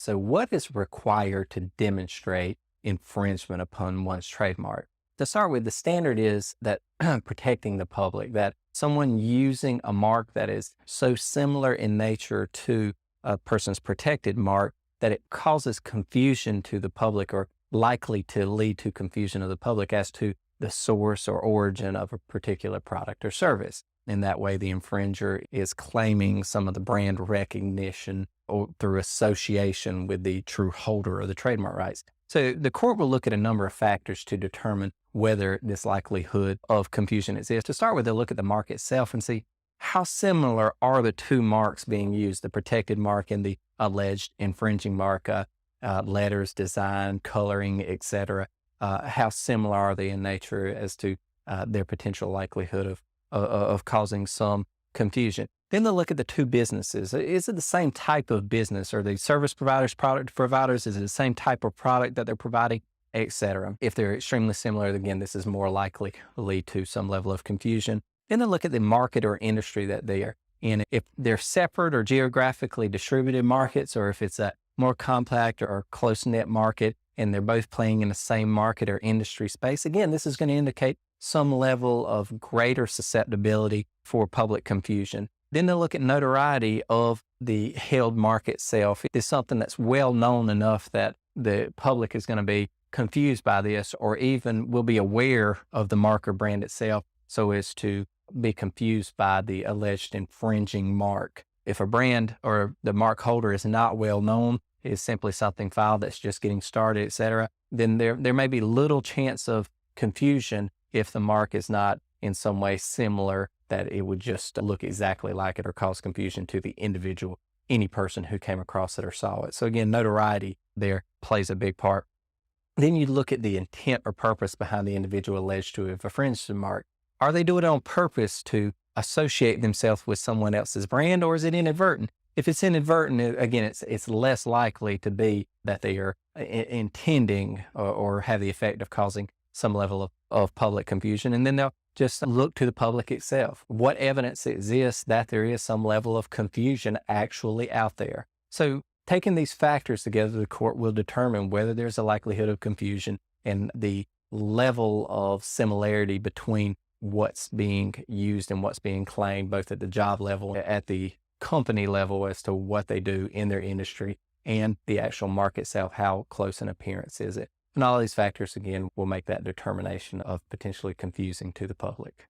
So what is required to demonstrate infringement upon one's trademark? To start with, the standard is that protecting the public, that someone using a mark that is so similar in nature to a person's protected mark that it causes confusion to the public or likely to lead to confusion of the public as to the source or origin of a particular product or service. In that way, the infringer is claiming some of the brand recognition or through association with the true holder of the trademark rights. So the court will look at a number of factors to determine whether this likelihood of confusion exists. To start with, they'll look at the mark itself and see how similar are the two marks being used, the protected mark and the alleged infringing mark, letters, design, coloring, etc. How similar are they in nature as to their potential likelihood of causing some confusion. Then they'll look at the two businesses. Is it the same type of business? Are they service providers, product providers? Is it the same type of product that they're providing, etc.? If they're extremely similar, again, this is more likely to lead to some level of confusion. Then they'll look at the market or industry that they are in. If they're separate or geographically distributed markets, or if it's a more compact or close-knit market, and they're both playing in the same market or industry space, again, this is going to indicate some level of greater susceptibility for public confusion. Then they'll look at notoriety of the held mark itself. It's something that's well known enough that the public is going to be confused by this, or even will be aware of the mark or brand itself so as to be confused by the alleged infringing mark. If a brand or the mark holder is not well known, is simply something filed that's just getting started, etc., then there may be little chance of confusion if the mark is not in some way similar, that it would just look exactly like it or cause confusion to the individual, any person who came across it or saw it. So again, notoriety there plays a big part. Then you look at the intent or purpose behind the individual alleged to have infringed the mark. Are they doing it on purpose to associate themselves with someone else's brand, or is it inadvertent? If it's inadvertent, again, it's less likely to be that they are intending or have the effect of causing some level of public confusion. And then they'll just look to the public itself. What evidence exists that there is some level of confusion actually out there? So taking these factors together, the court will determine whether there's a likelihood of confusion and the level of similarity between what's being used and what's being claimed, both at the job level, at the company level as to what they do in their industry, and the actual mark itself, how close an appearance is it. And all these factors, again, will make that determination of potentially confusing to the public.